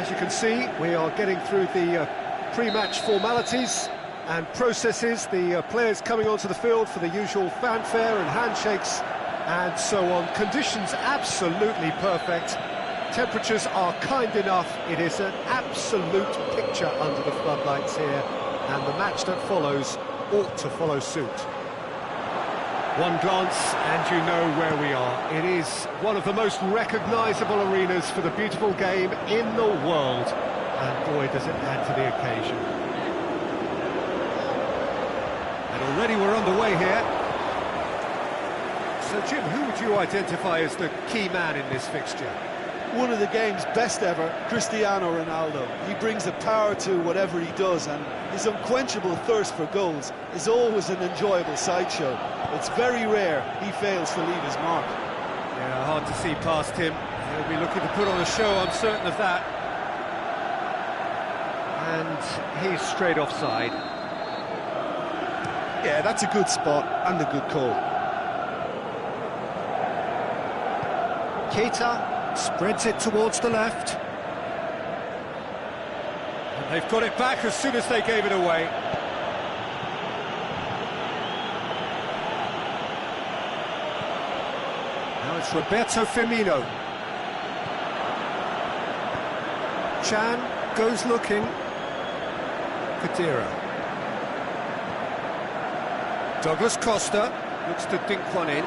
As you can see, we are getting through the pre-match formalities and processes, the players coming onto the field for the usual fanfare and handshakes and so on. Conditions absolutely perfect. Temperatures are kind enough. It is an absolute picture under the floodlights here, and the match that follows ought to follow suit. One glance and you know where we are. It is one of the most recognisable arenas for the beautiful game in the world, and boy does it add to the occasion. And already we're underway here. So Jim, who would you identify as the key man in this fixture? One of the game's best ever, Cristiano Ronaldo. He brings a power to whatever he does, and his unquenchable thirst for goals is always an enjoyable sideshow. It's very rare he fails to leave his mark. Yeah, hard to see past him. He'll be looking to put on a show, I'm certain of that. And he's straight offside. Yeah, that's a good spot and a good call. Keita spreads it towards the left. And they've got it back as soon as they gave it away. Now it's Roberto Firmino. Chan goes looking. Khedira. Douglas Costa looks to dink one in.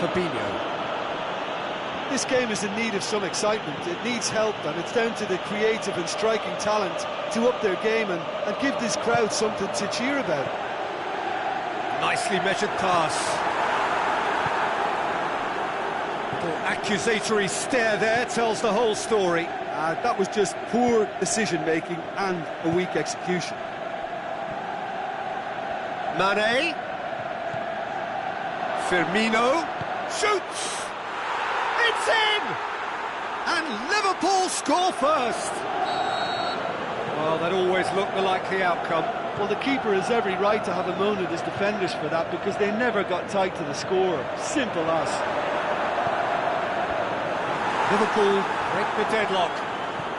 Fabinho. This game is in need of some excitement. It needs help, and it's down to the creative and striking talent to up their game and give this crowd something to cheer about. Nicely measured pass. Little accusatory stare there tells the whole story. That was just poor decision-making and a weak execution. Mane. Firmino. Shoots! It's in! And Liverpool score first! Well, that always looked the likely outcome. Well, the keeper has every right to have a moan at his defenders for that, because they never got tight to the score. Simple as. Liverpool break the deadlock.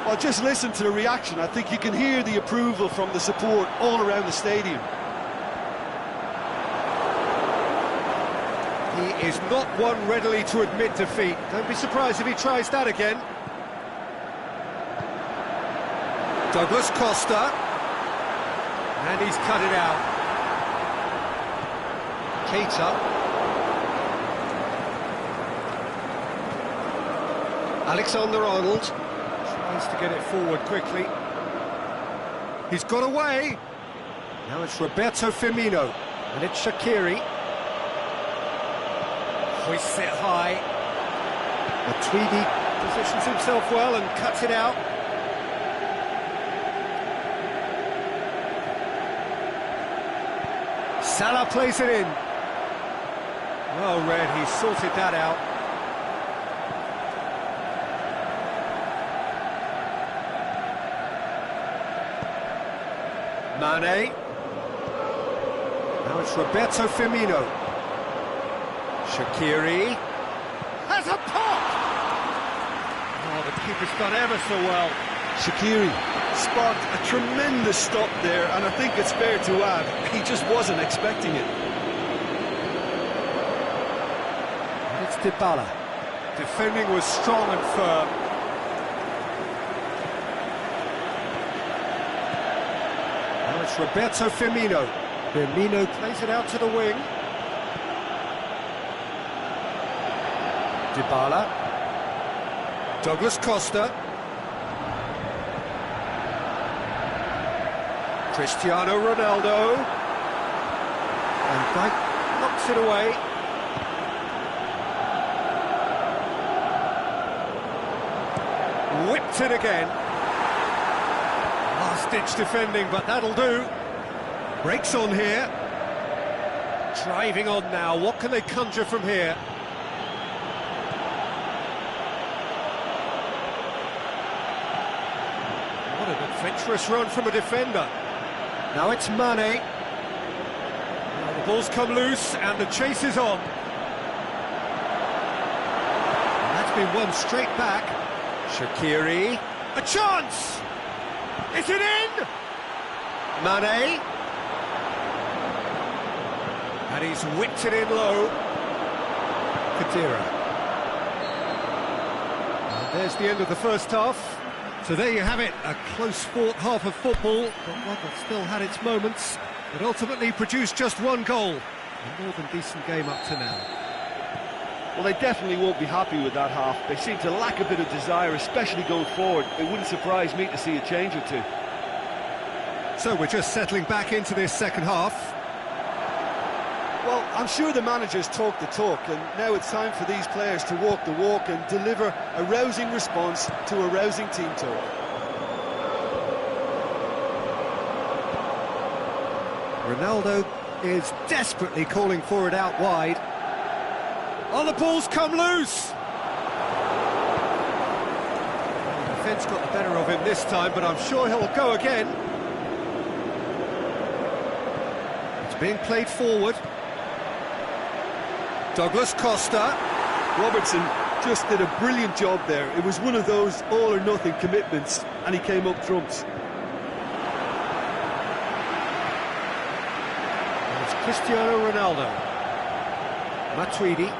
Well, just listen to the reaction. I think you can hear the approval from the support all around the stadium. He is not one readily to admit defeat. Don't be surprised if he tries that again. Douglas Costa. And he's cut it out. Keita. Alexander-Arnold tries to get it forward quickly. He's got away. Now it's Roberto Firmino. And it's Shaqiri. Hoists it high. Matuidi positions himself well and cuts it out. Salah plays it in. Well read, he sorted that out. Mane. Now it's Roberto Firmino. Shaqiri has a pop! Oh, the keeper's done ever so well. Shaqiri sparked a tremendous stop there, and I think it's fair to add, he just wasn't expecting it. And it's Dybala. Defending was strong and firm. Now it's Roberto Firmino. Firmino plays it out to the wing. Dybala. Douglas Costa. Cristiano Ronaldo. And Dijk knocks it away. Whipped it again. Last-ditch defending, but that'll do. Breaks on here. Driving on now. What can they conjure from here? What an Adventurous run from a defender. Now it's Mane. Now the ball's come loose and the chase is on. And that's been won straight back. Shaqiri. A chance! Is it in? Mane. And he's whipped it in low. Khedira. And there's the end of the first half. So there you have it, a close-fought half of football, but one that still had its moments, but ultimately produced just one goal. A more than decent game up to now. Well, they definitely won't be happy with that half. They seem to lack a bit of desire, especially going forward. It wouldn't surprise me to see a change or two. So we're just settling back into this second half. Well, I'm sure the managers talk the talk, and now it's time for these players to walk the walk and deliver a rousing response to a rousing team talk. Ronaldo is desperately calling for it out wide. Oh, the ball's come loose! The defence got the better of him this time, but I'm sure he'll go again. It's being played forward. Douglas Costa. Robertson just did a brilliant job there. It was one of those all-or-nothing commitments, and he came up trumps. It's Cristiano Ronaldo. Matuidi.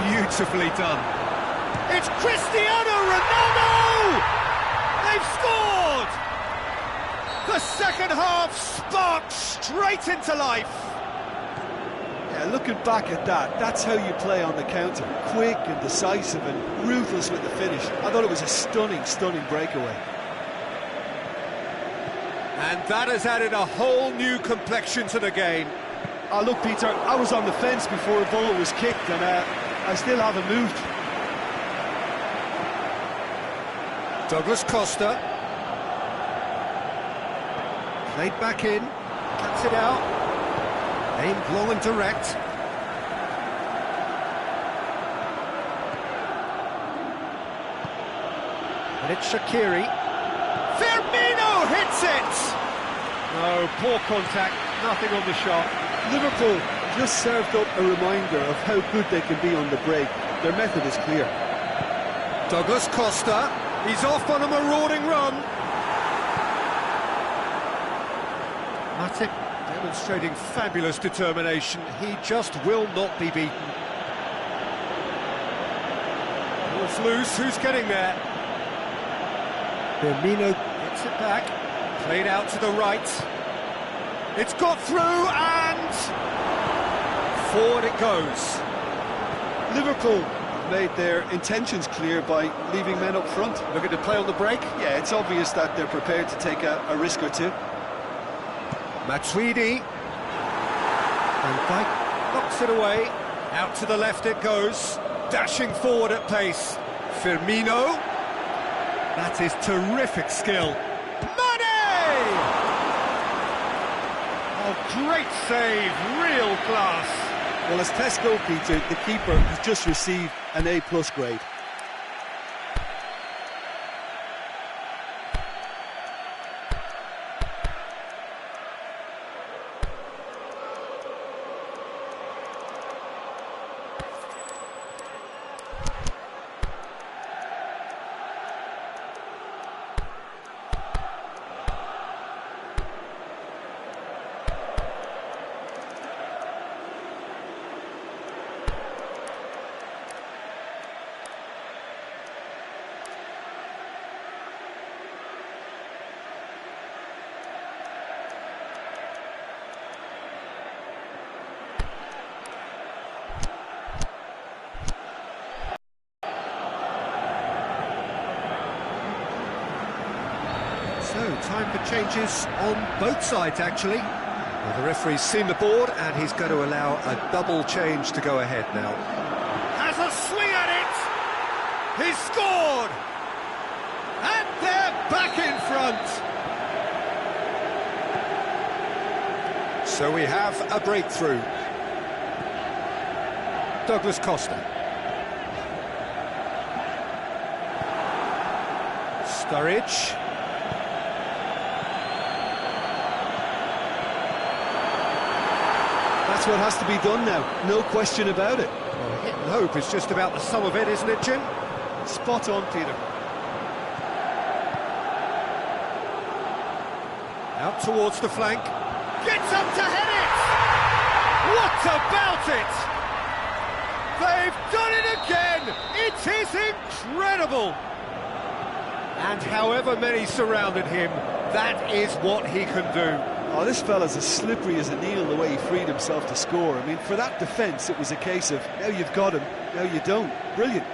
Beautifully done. It's Cristiano Ronaldo! They've scored! The second half sparked straight into life. Yeah, looking back at that, that's how you play on the counter. Quick and decisive and ruthless with the finish. I thought it was a stunning, stunning breakaway. And that has added a whole new complexion to the game. Oh, look, Peter, I was on the fence before the ball was kicked, and I still haven't moved. Douglas Costa. Played back in, cuts it out. Aimed long and direct. And it's Shaqiri. Firmino hits it! No, poor contact, nothing on the shot. Liverpool just served up a reminder of how good they can be on the break. Their method is clear. Douglas Costa, he's off on a marauding run. Matip demonstrating fabulous determination. He just will not be beaten. Ball's loose, who's getting there? Firmino gets it back. Played out to the right. It's got through and forward it goes. Liverpool made their intentions clear by leaving men up front. Looking to play on the break. Yeah, it's obvious that they're prepared to take a risk or two. Matuidi. And Dijk knocks it away. Out to the left it goes. Dashing forward at pace. Firmino. That is terrific skill. Mane! Oh, great save, real class. Well, as tests go, Peter, the keeper has just received an A+ grade. So, time for changes on both sides, actually. Well, the referee's seen the board, and he's going to allow a double change to go ahead now. Has a swing at it! He's scored! And they're back in front! So we have a breakthrough. Douglas Costa. Sturridge. That's what has to be done now, no question about it. Well, hit and hope is just about the sum of it, isn't it, Jim? Spot on, Peter. Out towards the flank. Gets up to head it! What about it? They've done it again! It is incredible! And however many surrounded him, that is what he can do. Oh, this fella's as slippery as an eel, the way he freed himself to score. I mean, for that defence, it was a case of, now you've got him, now you don't. Brilliant.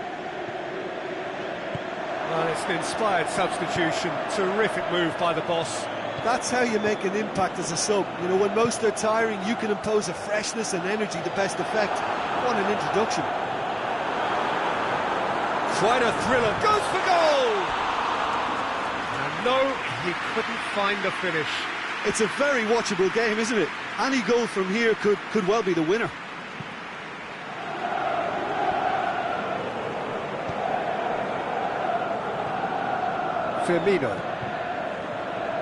Well, it's an inspired substitution. Terrific move by the boss. That's how you make an impact as a sub. You know, when most are tiring, you can impose a freshness and energy to best effect. What an introduction. Quite a thriller. Goes for goal! And no, he couldn't find the finish. It's a very watchable game, isn't it? Any goal from here could well be the winner. Firmino.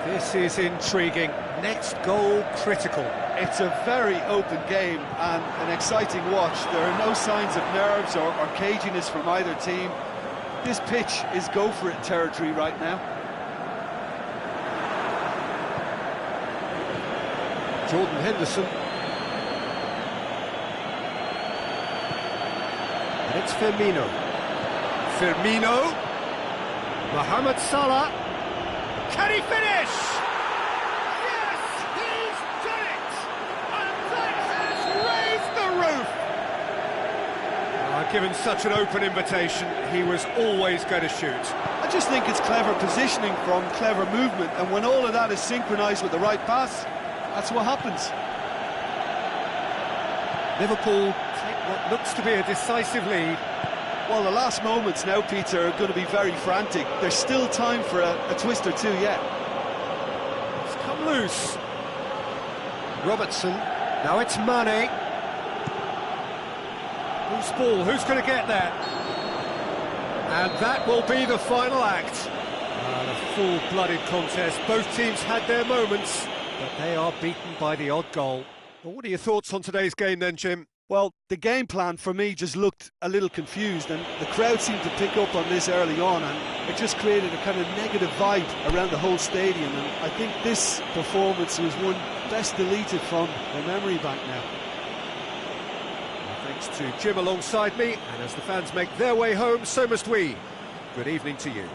This is intriguing. Next goal critical. It's a very open game and an exciting watch. There are no signs of nerves or caginess from either team. This pitch is go-for-it territory right now. Jordan Henderson. And it's Firmino. Firmino. Mohamed Salah. Can he finish? Yes, he's done it! And that has raised the roof! Given such an open invitation, he was always going to shoot. I just think it's clever positioning from clever movement, and when all of that is synchronised with the right pass, that's what happens. Liverpool take what looks to be a decisive lead. Well, the last moments now, Peter, are going to be very frantic. There's still time for a twist or two yet. It's come loose. Robertson. Now it's Mane. Who's ball? Who's going to get there? And that will be the final act. A full-blooded contest. Both teams had their moments, but they are beaten by the odd goal. Well, what are your thoughts on today's game then, Jim? Well, the game plan for me just looked a little confused, and the crowd seemed to pick up on this early on, and it just created a kind of negative vibe around the whole stadium, and I think this performance was one best deleted from the memory bank now. Well, thanks to Jim alongside me, and as the fans make their way home, so must we. Good evening to you.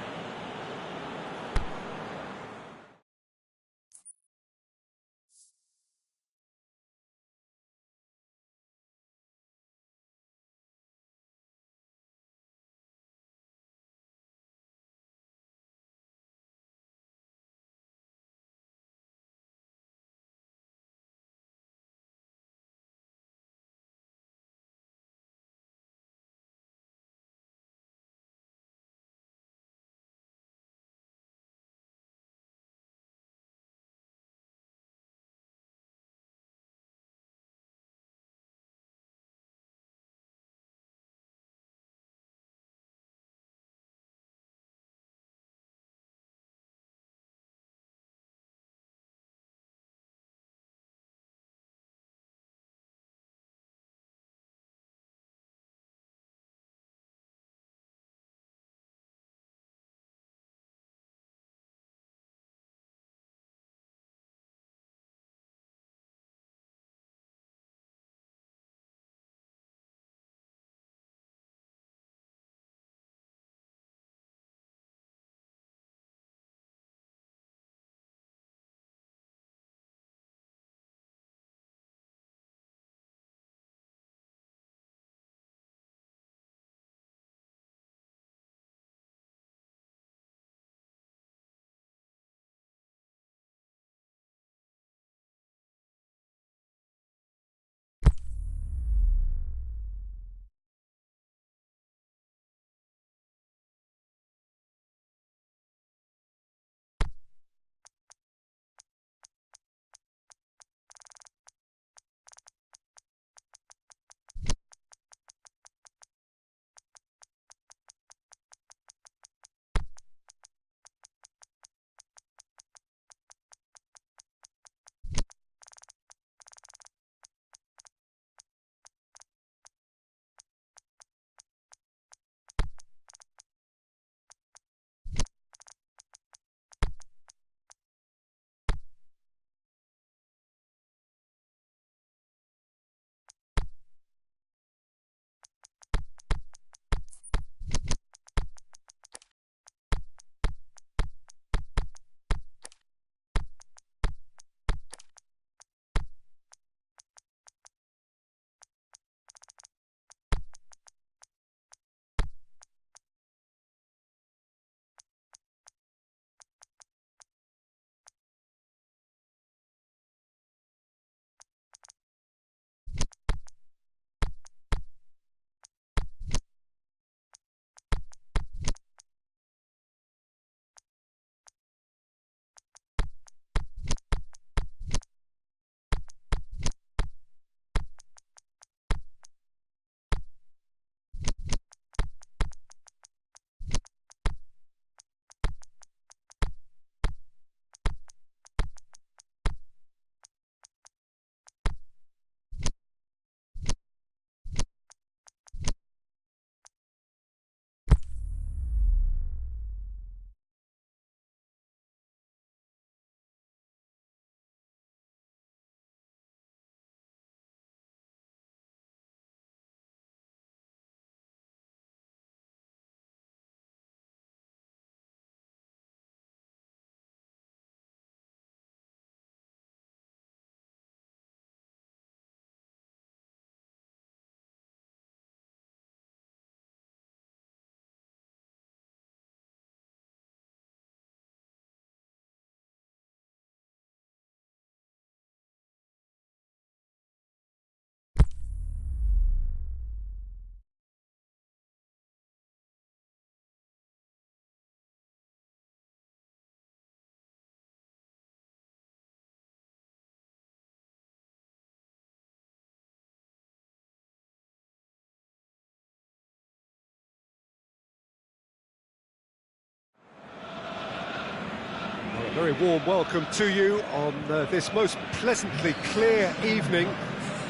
Well, a very warm welcome to you on this most pleasantly clear evening.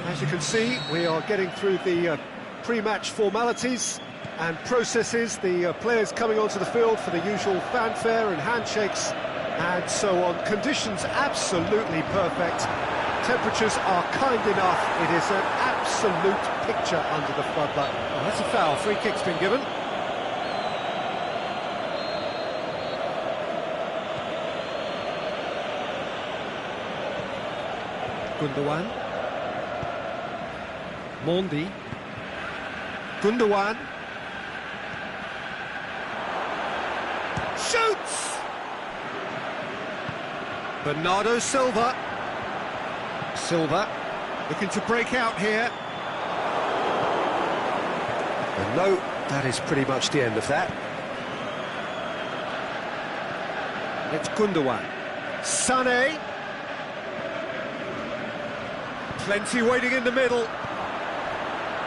As you can see, we are getting through the pre-match formalities and processes, the players coming onto the field for the usual fanfare and handshakes and so on. Conditions absolutely perfect. Temperatures are kind enough. It is an absolute picture under the floodlight. Oh, that's a foul. Free kick's been given. Gundogan. Mondi. Gundogan. Shoots! Bernardo Silva. Silva looking to break out here. And no, that is pretty much the end of that. It's Gundogan. Sané. Plenty waiting in the middle.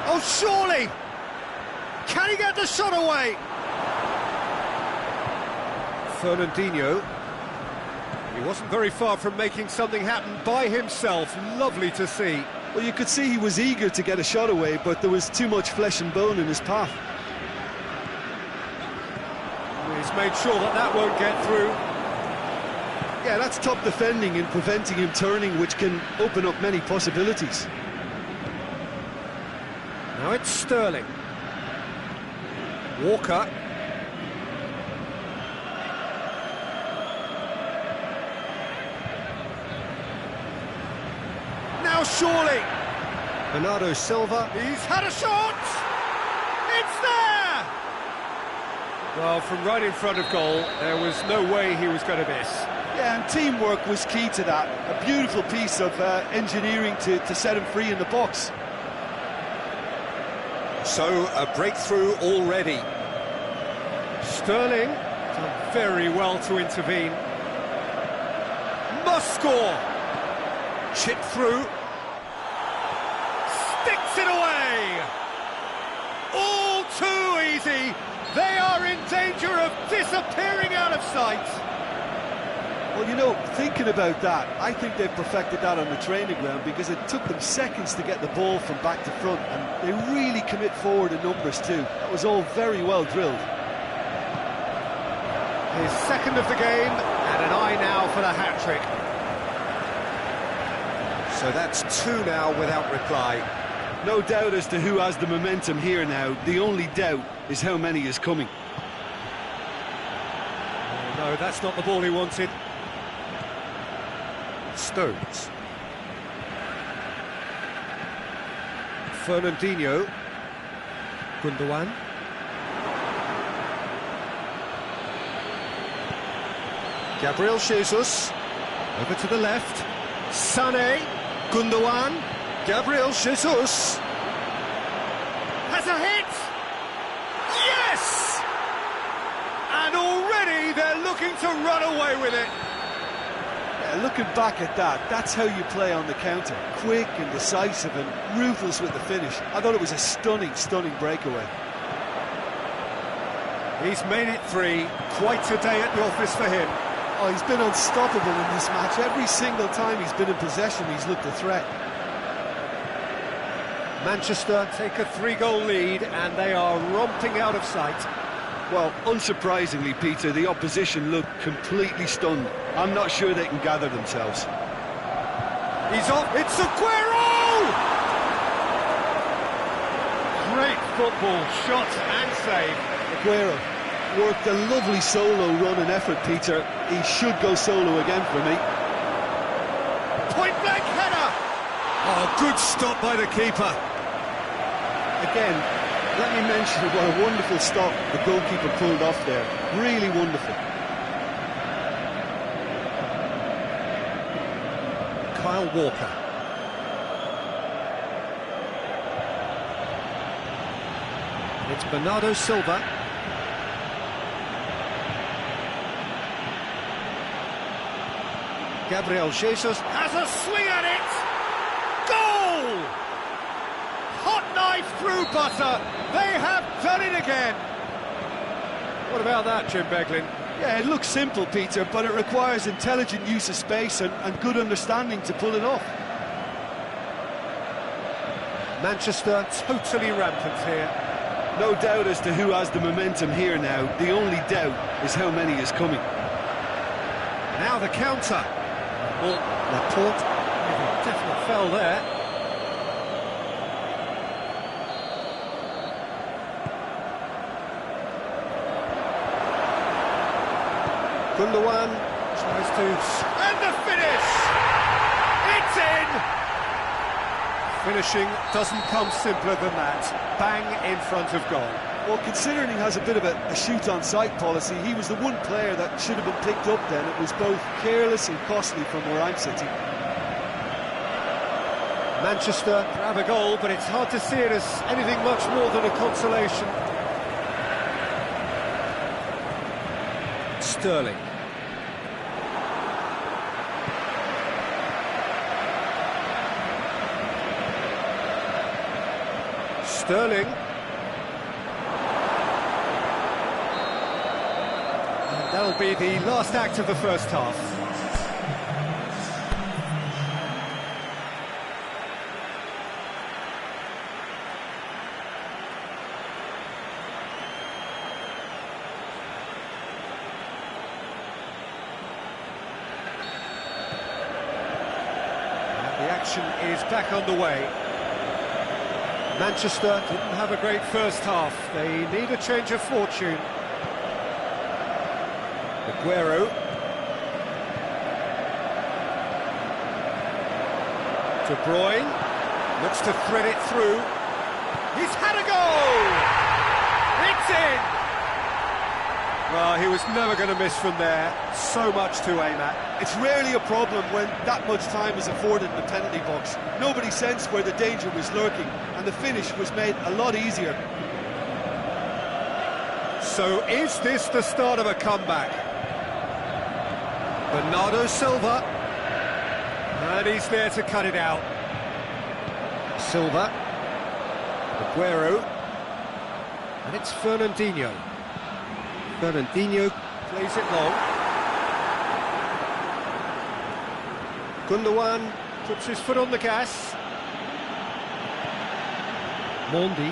Oh, surely! Can he get the shot away? Fernandinho. He wasn't very far from making something happen by himself. Lovely to see. Well, you could see he was eager to get a shot away, but there was too much flesh and bone in his path. He's made sure that that won't get through. Yeah, that's top defending and preventing him turning, which can open up many possibilities. Now it's Sterling. Walker. Now surely. Bernardo Silva. He's had a shot! It's there! Well, from right in front of goal, there was no way he was going to miss. Yeah, and teamwork was key to that. A beautiful piece of engineering to set him free in the box. So, a breakthrough already. Sterling done very well to intervene. Must score! Chip through. Sticks it away! All too easy! They are in danger of disappearing out of sight! Well, you know, thinking about that, I think they've perfected that on the training ground because it took them seconds to get the ball from back to front, and they really commit forward in numbers too. That was all very well drilled. His second of the game, and an eye now for the hat-trick. So that's two now without reply. No doubt as to who has the momentum here now. The only doubt is how many is coming. Oh, no, that's not the ball he wanted. Stones. Fernandinho. Gundogan. Gabriel Jesus. Over to the left. Sané. Gundogan. Gabriel Jesus. Has a hit! Yes! And already they're looking to run away with it. Looking back at that, that's how you play on the counter. Quick and decisive and ruthless with the finish. I thought it was a stunning, stunning breakaway. He's made it three. Quite a day at the office for him. Oh, he's been unstoppable in this match. Every single time he's been in possession, he's looked a threat. Manchester take a 3-goal lead and they are romping out of sight. Well, unsurprisingly, Peter, the opposition look completely stunned. I'm not sure they can gather themselves. He's off. It's Aguero! Great football, shot and save. Aguero worked a lovely solo run and effort, Peter. He should go solo again for me. Point-blank header! Oh, good stop by the keeper. Again, let me mention what a wonderful stop the goalkeeper pulled off there. Really wonderful. Kyle Walker. It's Bernardo Silva. Gabriel Jesus has a swing at it! Goal! Hot knife through butter. They have done it again. What about that, Jim Beglin? Yeah, it looks simple, Peter, but it requires intelligent use of space and good understanding to pull it off. Manchester totally rampant here. No doubt as to who has the momentum here now. The only doubt is how many is coming. Now the counter. Well, Laporte, definitely fell there. Gundogan tries to... And the finish! It's in! Finishing doesn't come simpler than that. Bang in front of goal. Well, considering he has a bit of a shoot-on-sight policy, he was the one player that should have been picked up then. It was both careless and costly from where I'm sitting. Manchester grab a goal, but it's hard to see it as anything much more than a consolation. Sterling. Sterling. And that'll be the last act of the first half. And the action is back underway. Manchester didn't have a great first half. They need a change of fortune. Aguero. De Bruyne looks to thread it through. He's had a goal! It's in! Well, he was never going to miss from there. So much to aim at. It's rarely a problem when that much time is afforded in the penalty box. Nobody sensed where the danger was lurking, and the finish was made a lot easier. So is this the start of a comeback? Bernardo Silva, and he's there to cut it out. Silva, Aguero, and it's Fernandinho. Fernandinho plays it long. Gundogan puts his foot on the gas. Mondi.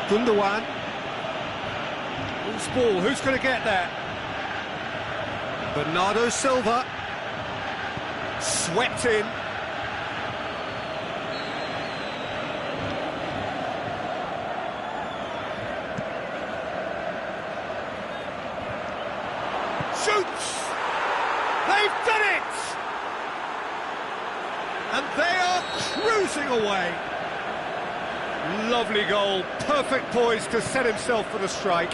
Gundogan. Loose ball, who's going to get there? Bernardo Silva. Swept in. Shoots! They've done it! And they are cruising away. Lovely goal, perfect poise to set himself for the strike.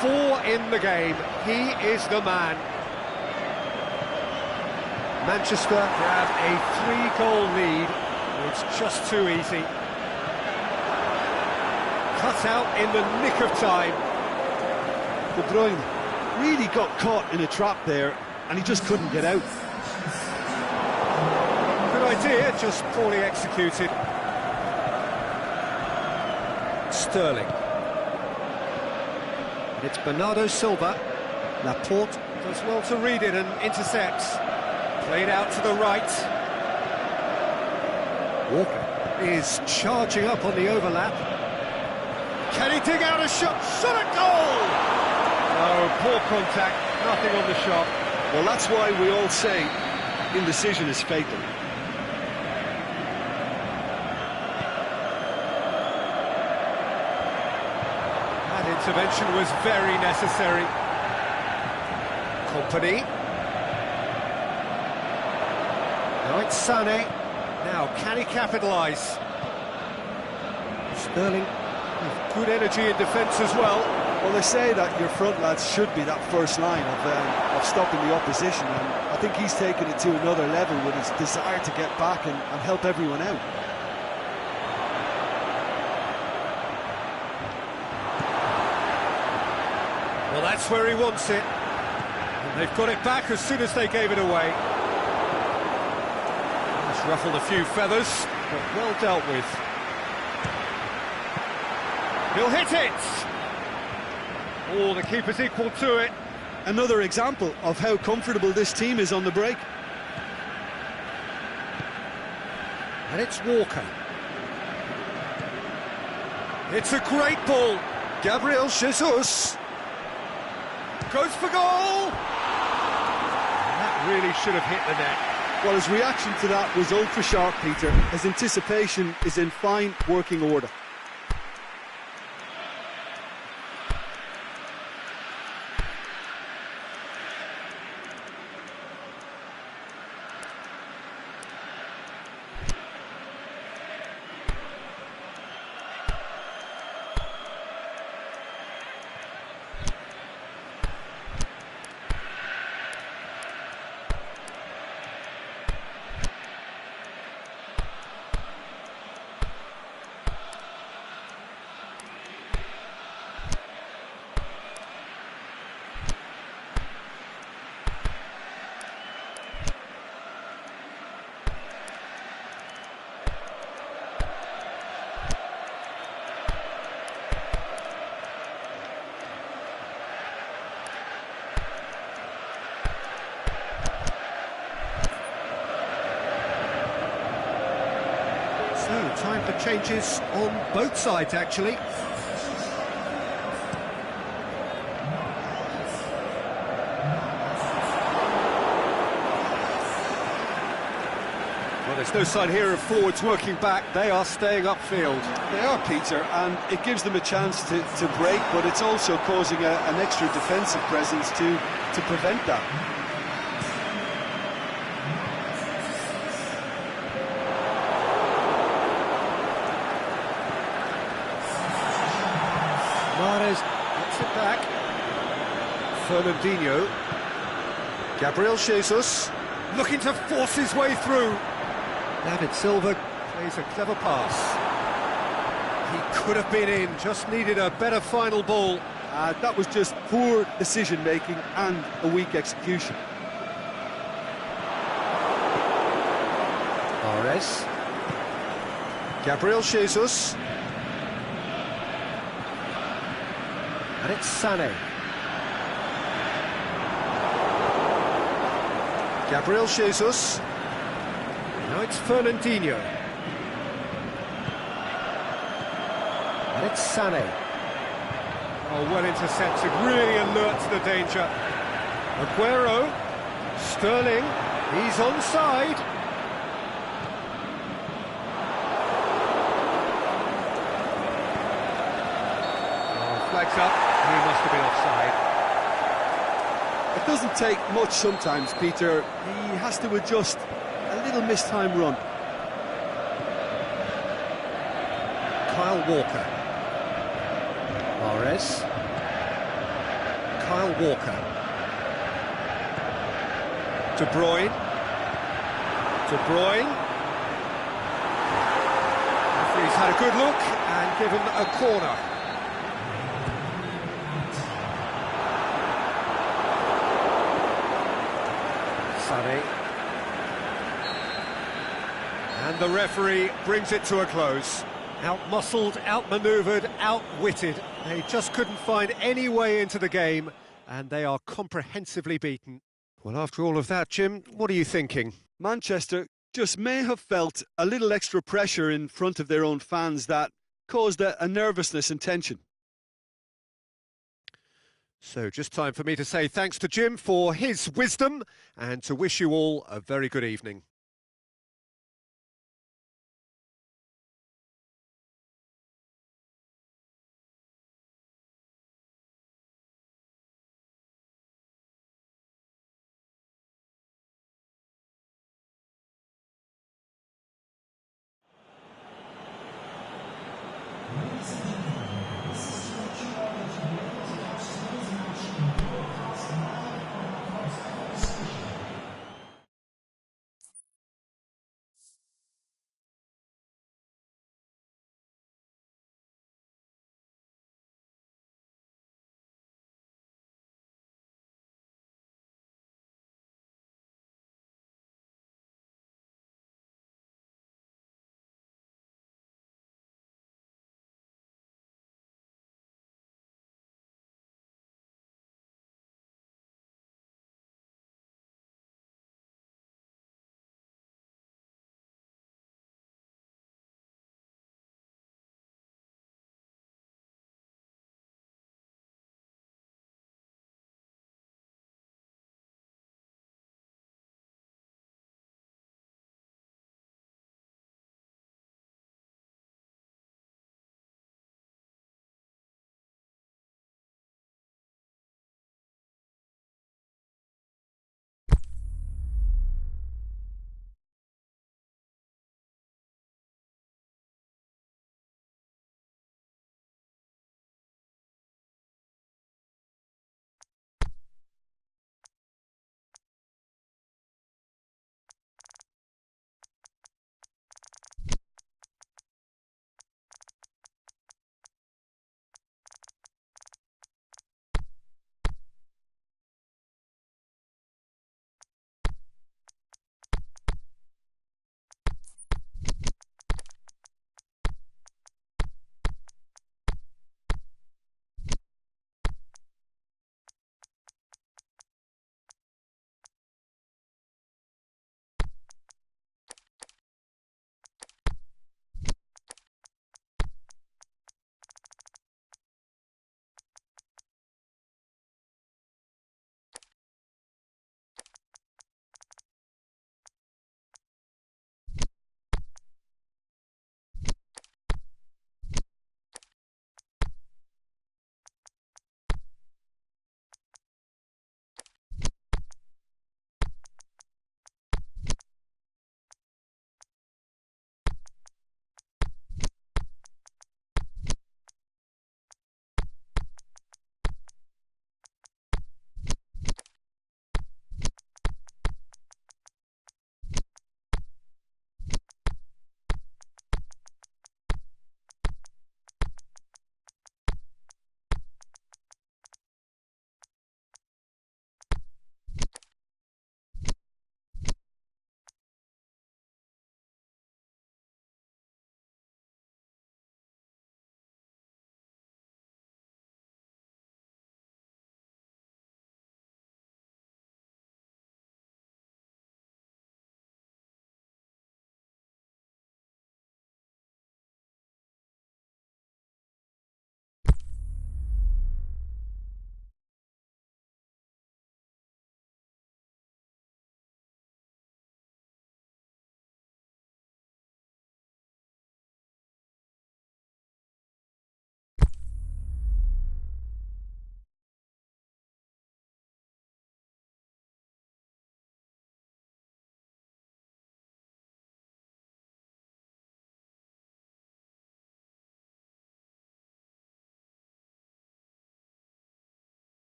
4 in the game, he is the man. Manchester grab a 3-goal lead. It's just too easy. Cut out in the nick of time. De Bruyne really got caught in a trap there, and he just couldn't get out. Good idea, just poorly executed. Sterling. And it's Bernardo Silva. Laporte does well to read it and intercepts. Played out to the right. Walker is charging up on the overlap. Can he dig out a shot? Shot at goal! Oh, poor contact, nothing on the shot. Well, that's why we all say indecision is fatal. That intervention was very necessary. Kompany. Now it's Sané. Now, can he capitalise? Sterling with good energy in defence as well. Well, they say that your front lads should be that first line of stopping the opposition, and I think he's taken it to another level with his desire to get back and help everyone out. Well, that's where he wants it. And they've got it back as soon as they gave it away. It's ruffled a few feathers, but well dealt with. He'll hit it! Oh, the keeper's equal to it. Another example of how comfortable this team is on the break. And it's Walker. It's a great ball. Gabriel Jesus goes for goal. And that really should have hit the net. Well, his reaction to that was ultra sharp, Peter. His anticipation is in fine working order. So, time for changes on both sides, actually. Well, there's no sign here of forwards working back. They are staying upfield. They are, Peter, and it gives them a chance to break, but it's also causing an extra defensive presence to prevent that. Mahrez gets it back. Fernandinho. Gabriel Jesus looking to force his way through. David Silva plays a clever pass. He could have been in, just needed a better final ball. That was just poor decision-making and a weak execution. Mahrez. Gabriel Jesus. And it's Sané. Gabriel Jesus. Now it's Fernandinho. And it's Sané. Oh, well intercepted, really alert to the danger. Aguero. Sterling. He's onside. Oh, flags up. He must have been offside. It doesn't take much sometimes, Peter. He has to adjust a little mistimed run. Kyle Walker. Mahrez. Kyle Walker. De Bruyne. De Bruyne. Referee's had a good look and given a corner. Sané. And the referee brings it to a close. Out-muscled, out-manoeuvred, outwitted. They just couldn't find any way into the game, and they are comprehensively beaten. Well, after all of that, Jim, what are you thinking? Manchester just may have felt a little extra pressure in front of their own fans that caused a nervousness and tension. So just time for me to say thanks to Jim for his wisdom and to wish you all a very good evening.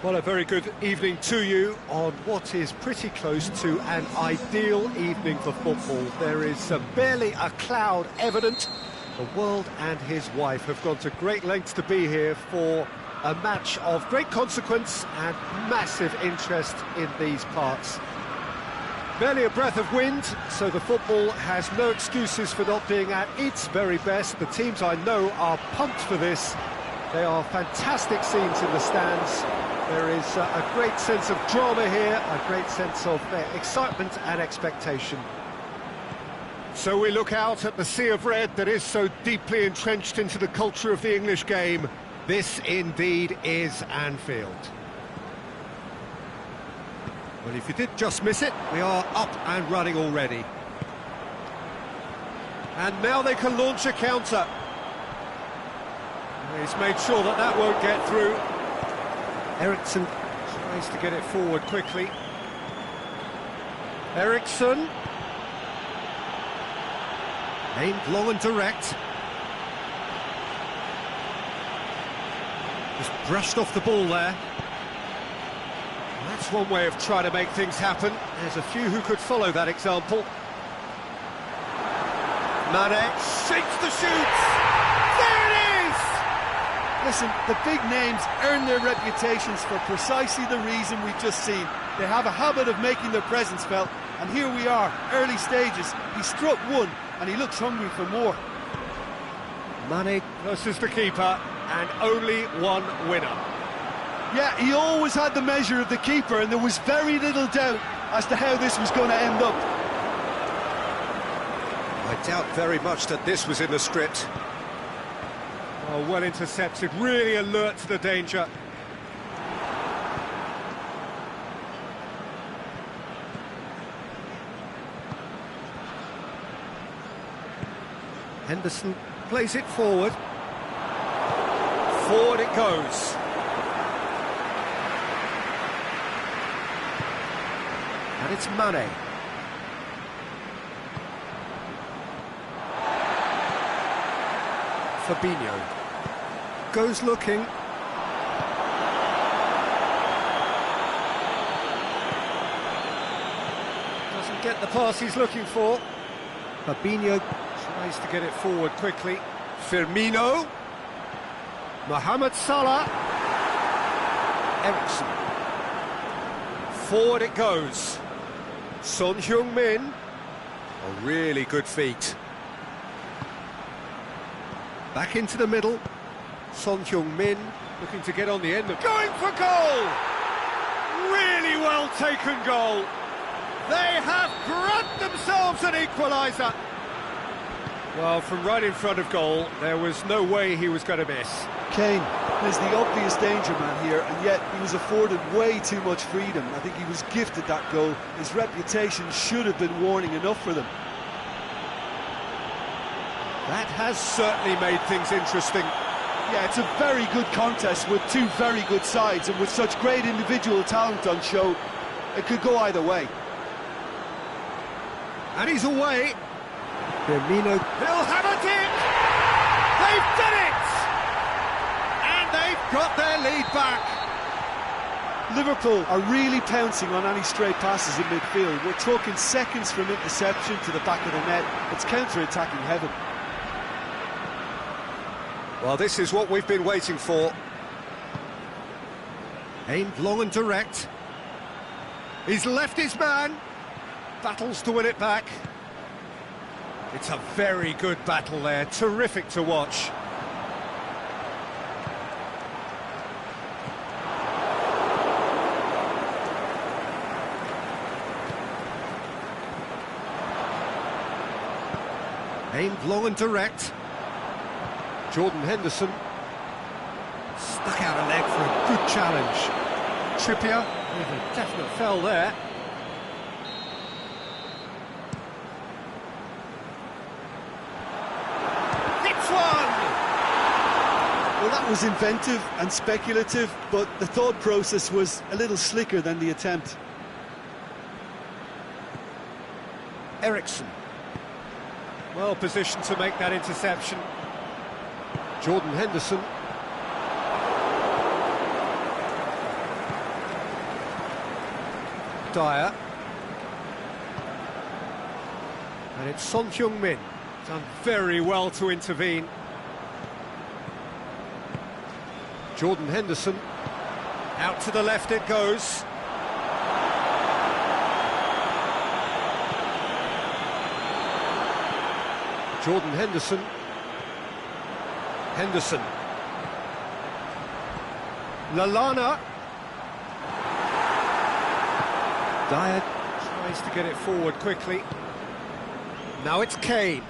Well, a very good evening to you on what is pretty close to an ideal evening for football. There is barely a cloud evident. The world and his wife have gone to great lengths to be here for a match of great consequence and massive interest in these parts. Barely a breath of wind, so the football has no excuses for not being at its very best. The teams I know are pumped for this. They are fantastic scenes in the stands. There is a great sense of drama here, a great sense of excitement and expectation. So we look out at the sea of red that is so deeply entrenched into the culture of the English game. This indeed is Anfield. Well, if you did just miss it, we are up and running already. And now they can launch a counter. He's made sure that that won't get through. Eriksson tries to get it forward quickly. Eriksson. Aimed long and direct. Just brushed off the ball there. That's one way of trying to make things happen. There's a few who could follow that example. Mane shakes the shoots. There it is! Listen, the big names earn their reputations for precisely the reason we've just seen. They have a habit of making their presence felt, and here we are, early stages. He struck one, and he looks hungry for more. Mane versus the keeper, and only one winner. Yeah, he always had the measure of the keeper, and there was very little doubt as to how this was going to end up. I doubt very much that this was in the script. Oh, well intercepted, really alert to the danger. Henderson plays it forward. Forward it goes. And it's Mane. Fabinho goes looking. Doesn't get the pass he's looking for. Fabinho tries to get it forward quickly. Firmino. Mohamed Salah. Eriksson. Forward it goes. Son Heung-min. A really good feat. Back into the middle. Son Heung-min looking to get on the end of... Going for goal! Really well taken goal. They have grabbed themselves an equaliser. Well, from right in front of goal, there was no way he was going to miss. Kane is the obvious danger man here, and yet he was afforded way too much freedom. I think he was gifted that goal. His reputation should have been warning enough for them. That has certainly made things interesting. Yeah, it's a very good contest with two very good sides, and with such great individual talent on show, it could go either way. And he's away. Firmino. He'll have a dip! They've done it! And they've got their lead back. Liverpool are really pouncing on any stray passes in midfield. We're talking seconds from interception to the back of the net. It's counter-attacking heaven. Well, this is what we've been waiting for. Aimed long and direct. He's left his man. Battles to win it back. It's a very good battle there. Terrific to watch. Aimed long and direct. Jordan Henderson stuck out a leg for a good challenge. Trippier with a definite fell there. Hits one! Well, that was inventive and speculative, but the thought process was a little slicker than the attempt. Eriksson. Well positioned to make that interception. Jordan Henderson. Dyer. And it's Son Heung-min. Done very well to intervene. Jordan Henderson. Out to the left it goes. Jordan Henderson. Henderson. Lallana. Dyer tries to get it forward quickly. Now it's Kane.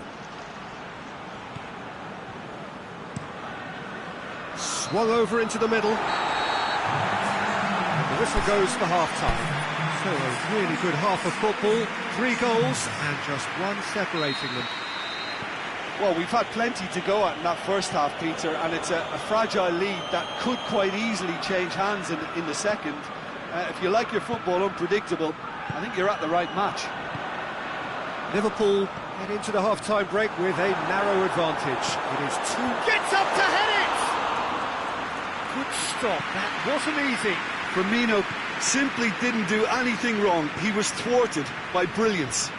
Swung over into the middle. The whistle goes for half-time. So a really good half of football. 3 goals and just one separating them. Well, we've had plenty to go at in that first half, Peter, and it's a fragile lead that could quite easily change hands in the second. If you like your football unpredictable, I think you're at the right match. Liverpool head into the half-time break with a narrow advantage. It is 2... Gets up to head it! Good stop, that wasn't easy. Firmino simply didn't do anything wrong. He was thwarted by brilliance.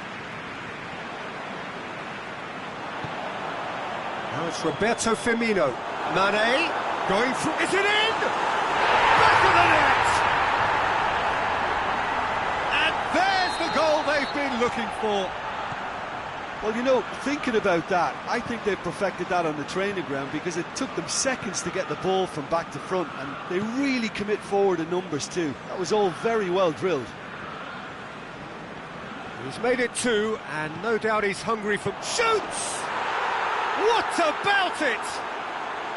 Now it's Roberto Firmino. Mane going through. Is it in? Back of the net! And there's the goal they've been looking for. Well, you know, thinking about that, I think they perfected that on the training ground because it took them seconds to get the ball from back to front, and they really commit forward in numbers too. That was all very well drilled. He's made it 2, and no doubt he's hungry for... Shoots! What about it?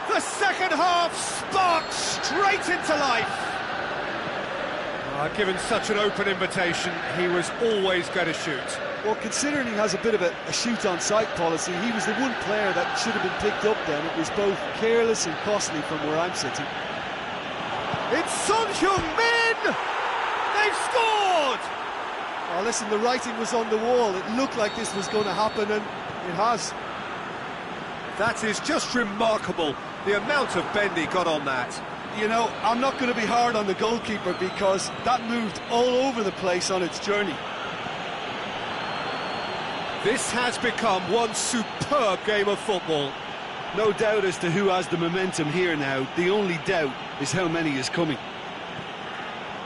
The second half sparks straight into life. Given such an open invitation, he was always going to shoot. Well, considering he has a bit of a shoot-on-sight policy, he was the one player that should have been picked up then. It was both careless and costly from where I'm sitting. It's Son Heung-min! They've scored! Oh, listen, the writing was on the wall. It looked like this was going to happen, and it has. That is just remarkable, the amount of bend he got on that. You know, I'm not going to be hard on the goalkeeper because that moved all over the place on its journey. This has become one superb game of football. No doubt as to who has the momentum here now. The only doubt is how many is coming.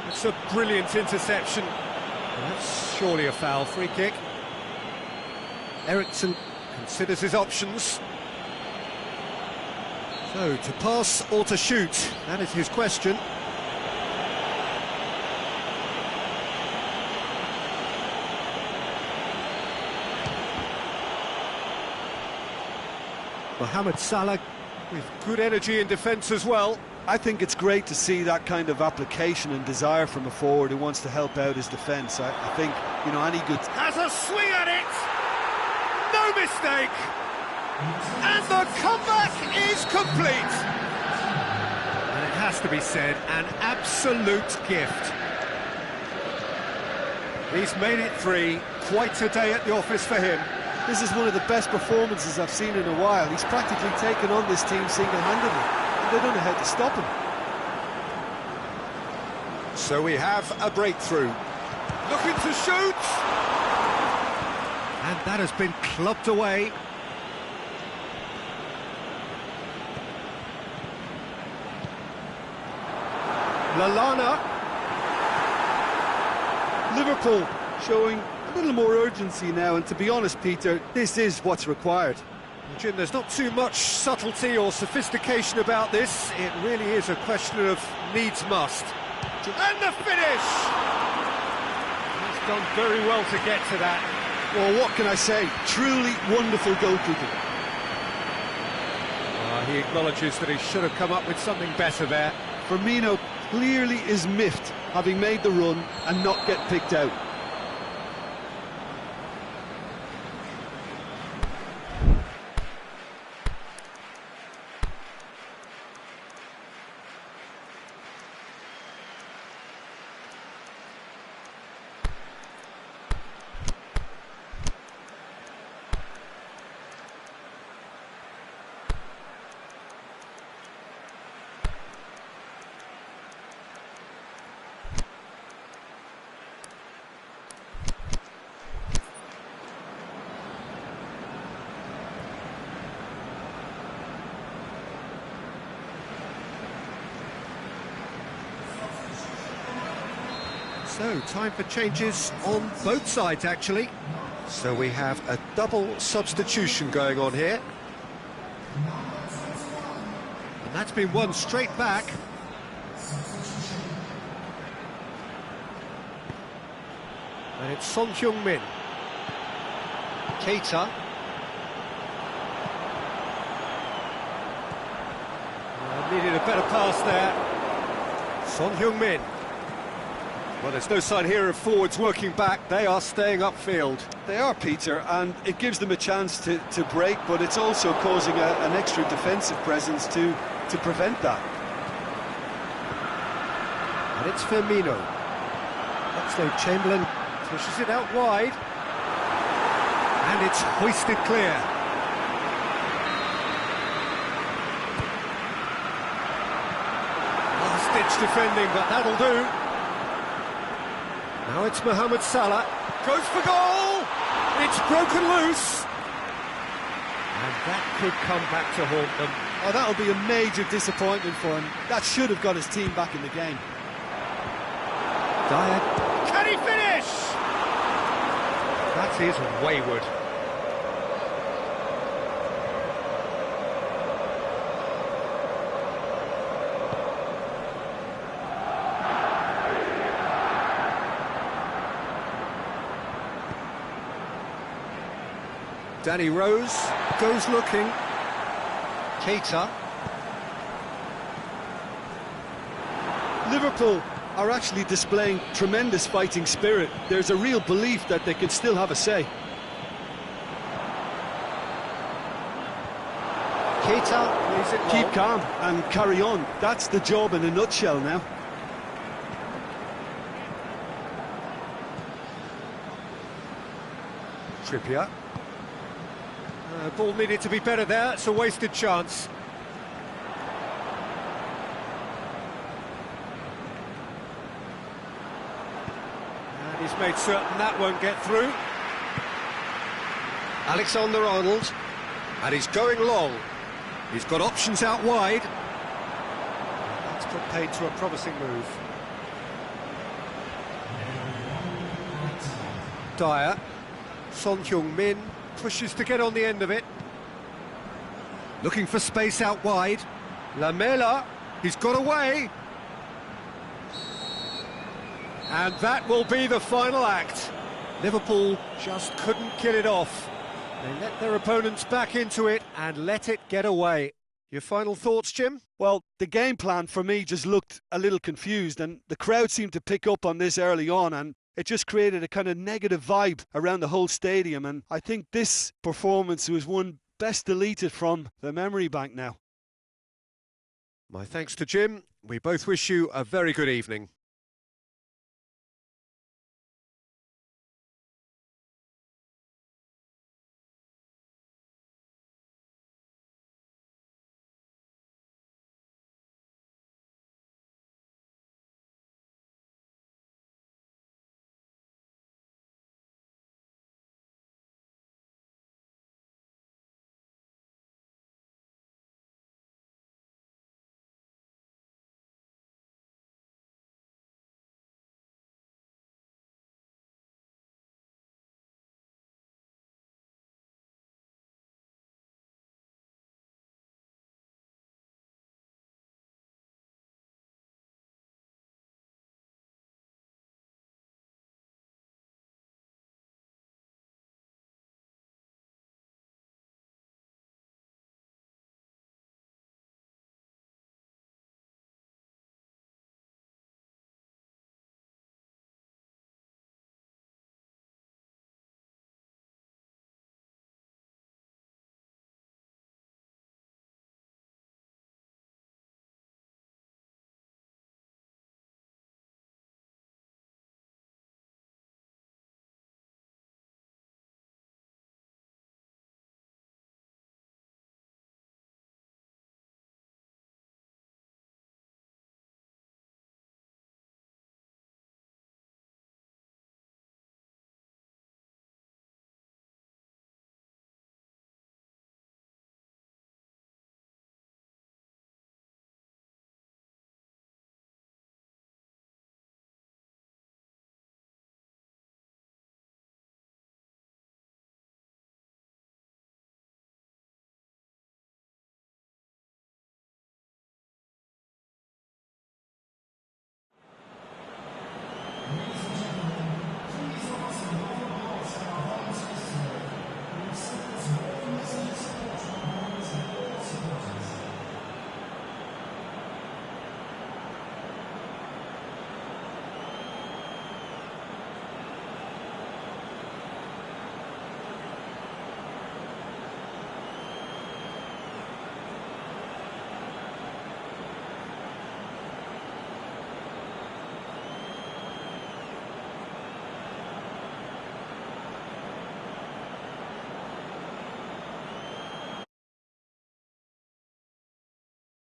It's a brilliant interception. That's surely a foul. Free kick. Eriksen considers his options. So, to pass or to shoot? That is his question. Mohamed Salah with good energy in defence as well. I think it's great to see that kind of application and desire from a forward who wants to help out his defence. I think, you know, any good... Has a swing at it! No mistake! And the comeback is complete! And it has to be said, an absolute gift. He's made it 3, quite a day at the office for him. This is one of the best performances I've seen in a while. He's practically taken on this team single-handedly, and they don't know how to stop him. So we have a breakthrough. Looking to shoot! And that has been clubbed away. Lallana. Liverpool showing a little more urgency now, and to be honest, Peter, this is what's required. Jim, there's not too much subtlety or sophistication about this. It really is a question of needs must. And the finish! He's done very well to get to that. Well, what can I say? Truly wonderful goalkeeping. He acknowledges that he should have come up with something better there. Firmino clearly is miffed, having made the run and not get picked out. So, time for changes on both sides, actually. So we have a double substitution going on here. And that's been won straight back. And it's Son Heung-min. Keita. Needed a better pass there. Son Heung-min. Well, there's no sign here of forwards working back. They are staying upfield. They are, Peter, and it gives them a chance to break, but it's also causing an extra defensive presence to prevent that. And it's Firmino. Oxlade-Chamberlain pushes it out wide. And it's hoisted clear. Last-ditch defending, but that'll do. Now it's Mohamed Salah. Goes for goal! It's broken loose. And that could come back to haunt them. Oh, that'll be a major disappointment for him. That should have got his team back in the game. Dier. Can he finish? That is wayward. Danny Rose goes looking. Keita. Liverpool are actually displaying tremendous fighting spirit. There's a real belief that they can still have a say. Keita leaves it long. Keep calm and carry on. That's the job in a nutshell now. Trippier. Ball needed to be better there. It's a wasted chance. And he's made certain that won't get through. Alexander-Arnold. And he's going long. He's got options out wide. That's put paid to a promising move. Dier. Son Heung-min pushes to get on the end of it. Looking for space out wide. Lamela, he's got away. And that will be the final act. Liverpool just couldn't kill it off. They let their opponents back into it and let it get away. Your final thoughts, Jim? Well, the game plan for me just looked a little confused, and the crowd seemed to pick up on this early on, and it just created a kind of negative vibe around the whole stadium, and I think this performance was one best deleted from the memory bank now. My thanks to Jim. We both wish you a very good evening.